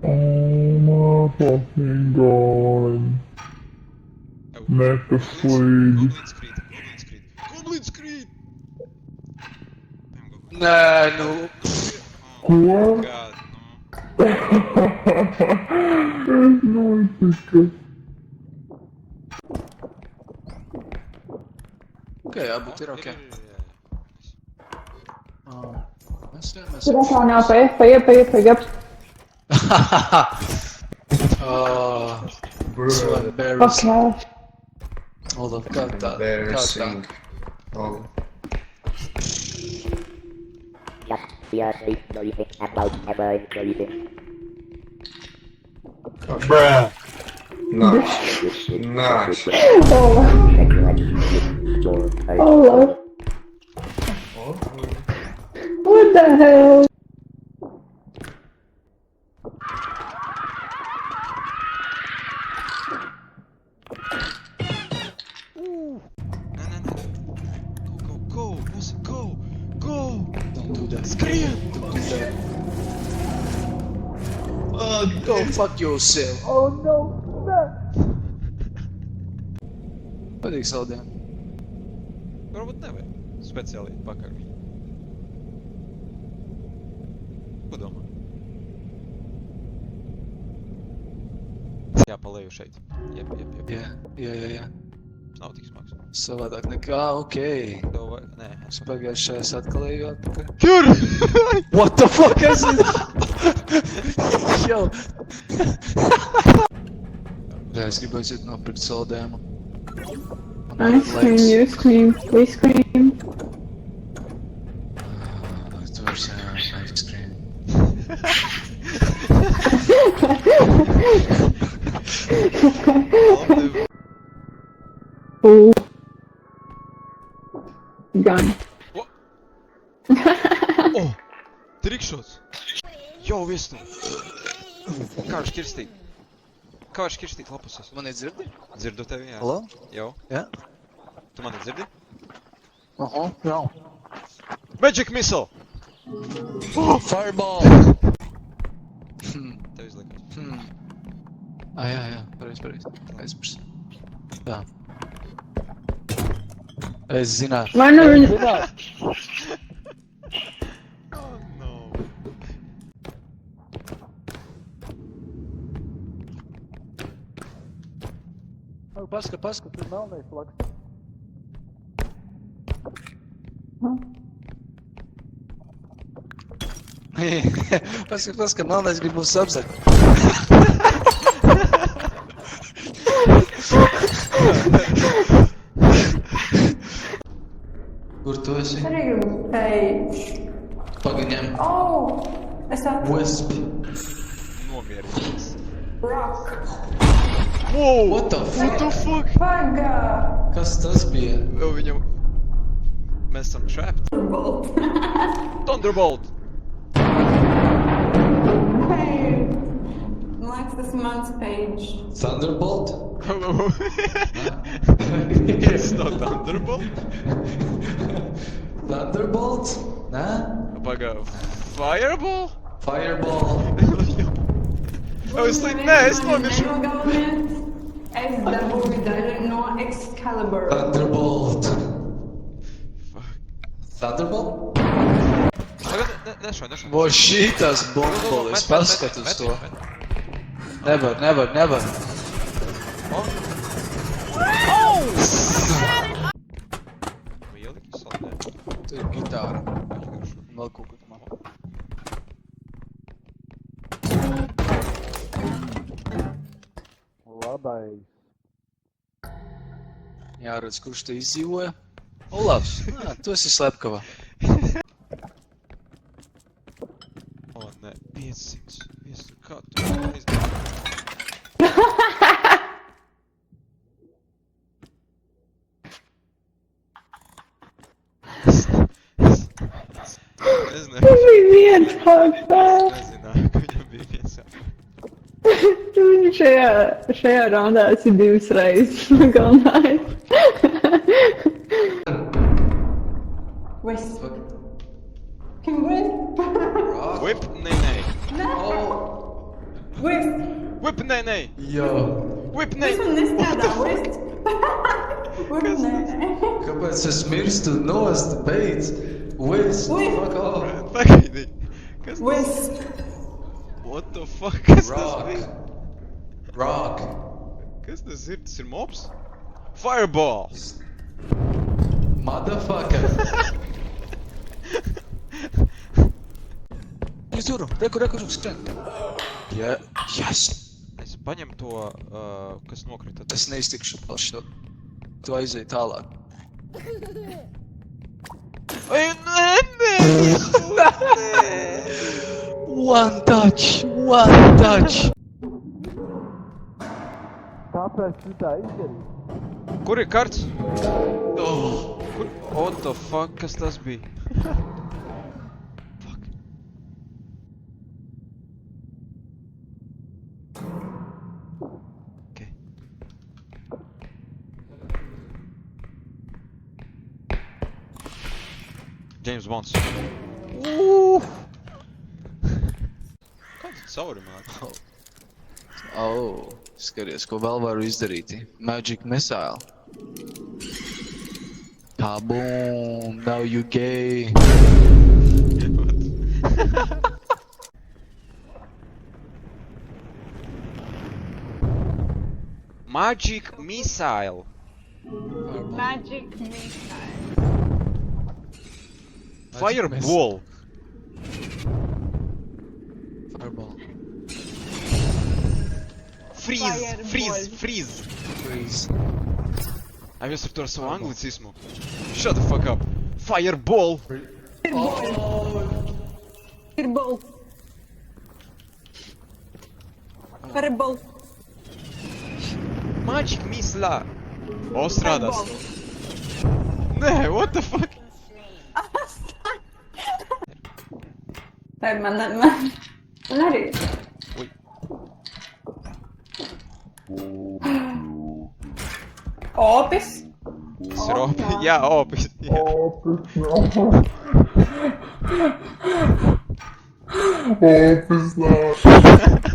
Oh my fucking god. Oh. Mecha Goblin Slade. Screed. Goblin Screed. Goblin Screed! Nē, nu. Oh Ko? god, Es notika. Ok, jābūt ir ok. Mēs Telefonā paiet. so embarrassing. Okay. Hold up, kā tā? Embarrassing. Oh. Bruh. Nice. Nice. Oh, what the hell? No. Go, moça, go! Don't do that. Skrien! Don't do that. Go fuck yourself. Oh no. Patīk saldien. Varbūt nevajag speciāli iet pakaļ viņu. Ko domā? Jāpalēju šeit. Jep. Jā. Nav tik smags. Savādāk nekā, ok. Domāju, nē. Es pagājušajās atkal eju atpakaļ. Kur? What the fuck is it? Yo. Jā, es gribu aiziet nopirkt saldējumu. I scream, you scream, we scream. Tu vari ice cream. Ooh. Gun. Oh! Trikšots! Jau, viesnu! Kā var škirstīt? Kā var škirstīt lapuses? Mani dzirdi? Dzirdu tevi, jā. Hello? Jau. Jā? Tu mani dzirdi? Aha, jā. Magic missile! Fireball! Tev izlikās. Jā, pareiz. Aizmirst. Tā. Es zināšu. Vai nu viņa... Oh, no. Paska, tur melnais plaks. Paska, melnais grib mūs apzakt. Kur tu esi? Page. Pagaņem. Oh! Es tādu Wisp. Nomierinies. rock. Wow! What the fuck? What the fuck? Pagā! Kas tas bija? Vēl viņam... Mēs esam trapped. Bolt. Thunderbolt! Hey! Man liekas, tas mans page. Thunderbolt? It's not Thunderbolt? Thunderbolt? Nē? Pagā... Fireball? Fireball. Oh, es līdz... Nē, es nomiršu. Es dabūju daļu no Excalibur. Thunderbolt. Fuck. Thunderbolt? Pagā, nešauj. Vo šitas bombolis, paskat uz to. Nevar. Vai ieliki saldē? Tu ir gitāra. Vēl kaut ko man. Labais. Jāredz, kurš te izdzīvoja. Olafs, tu esi slepkava. O, nē, 500. Viesu, kā tu aizgāji? Nezināju, Tas bija viens haksā. nezināju, ka viņam bija viens. Tu viņu šajā raundā esi divas reizes nogalinājis. Wisp. Wisp. Whip? Nē. Oh. West. Whip, nē, nē! Jā. Whip, nē! Tas man nestrādā, West. West, nē, nē. Kāpēc es mirstu nost? Beidz. West. West. Fuck off. Pagaidi! Kas tas? West. What the fuck? Kas tas Rock. bija? Rock. Kas tas ir? Tas ir mobs? Fireball! Motherfucker. Uz duru. Reku, skrien. Jā. Yes. Es paņemu to, kas nokrita. Es neiztikšu par šo. Tu aizēji tālāk. Ej, nē, nē! One touch. Kāpēc tu tā izdarīji? Kur ir karts? Oh. Kur? What the fuck? Kas tas bija? Fuck. Okay. James Bonds. Kāds cauri man? Oh, skaties, ko vēl varu izdarīt. Magic Missile. Kaboom, now you gay. Magic Missile. Magic missile. Fireball. Fireball. Freeze. Freeze. Freeze. Freeze. A viens ar to ar savu anglicismu. Shut the fuck up. Fireball. Fireball. Fireball. Magic Missile. O, strādās. Nē, what the fuck? Tā ir man arī. Ui. Opis. Tas ir opis. Jā, opis. Jā. Opis nav. Opis nav.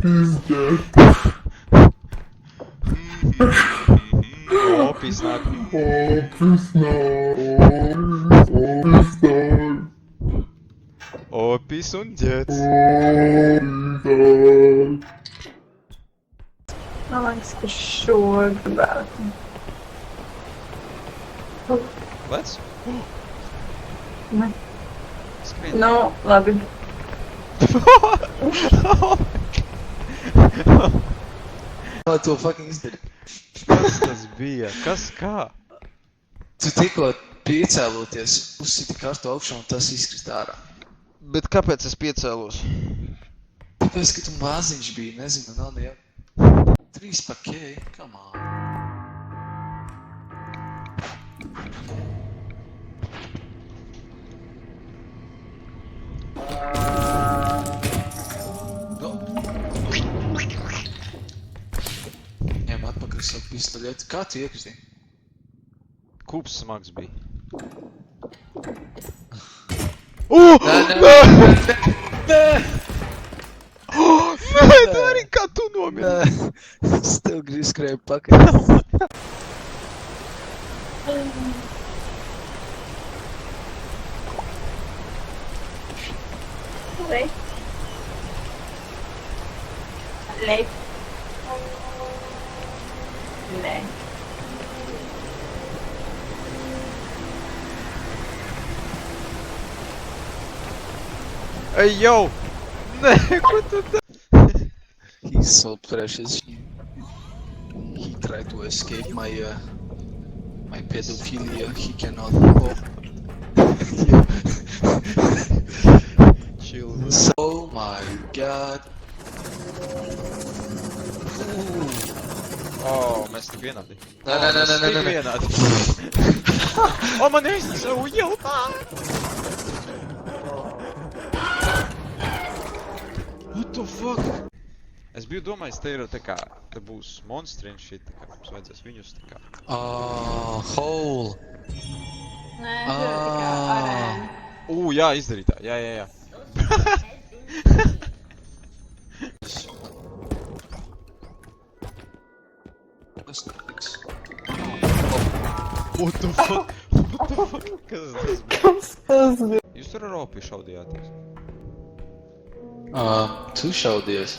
Pizdiet. Opis nāk. Opis nav. Opis nav. Opis un ģets. Opis nav. Man liekas, ka šo gribētu. Lec? Ne. Skrien. Nu, labi. Kā to fucking izdarīt? Kas tas bija? Kas kā? Tu tikko piecēloties, uzsiti kartu augšā un tas izkrist ārā. Bet kāpēc es piecēlos? Tāpēc, ka tu maziņš biji, nezinu, nav ne jau. 3 pakēji, come on. Ņem atpakaļ savu pistoļeti. Kā tu iekristīji? Kūps smags bija. Nē! Nē, tā arī kā tu nomiri. Es tev gribu skrēju pakaļ. Left. Nē. Ej, jau! Nē, ko tu da? He's so precious. He tried to escape my pedophilia. He cannot. Chill. Oh my god. O, mēs tik vienādi. Nē. Tik vienādi. O, man es savu jiltā! What the fuck? Es biju domājis, te ir tā kā, te būs monstri un shit, tā kā mums vajadzēs viņus tā kā. Hole. Nē, tur ir tikai arēna. Jā, izdarītā, jā. What the fuck? What the fuck? Kas tas bija? Tas bija. Jūs tur ar opi šaudījāties? Tu šaudies.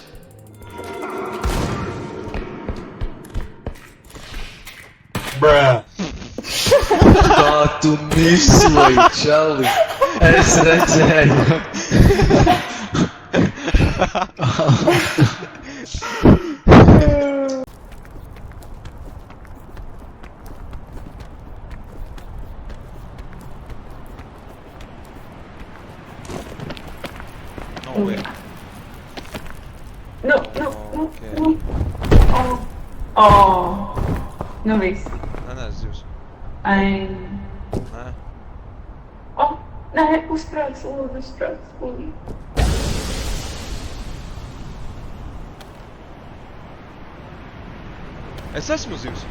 Kā tu misloji, čali? Es redzēju. No way. No, no, no, Okay. no. Oh. Oh. Nu viss. Nē, zivs. Ai. Nē. Oh, nē, uztrauc, lūdzu, uztrauc, lūdzu. Es esmu zivs.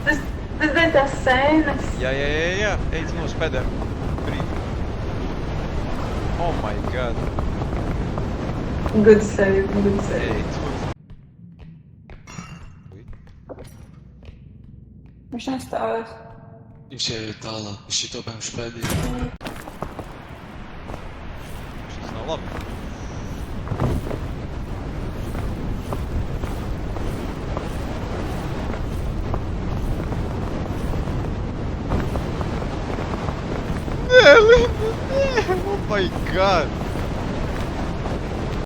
Tas bija tās sēnes. Jā. Ej, no spēdēm. Brīd. Oh my god. Good save, good save. Ej, tu. Viņš nestāvēs. Viņš jau ir tālāk, viņš šito bēm špēdīja. Šis nav labi. Nē, Linda, nē! Oh my god!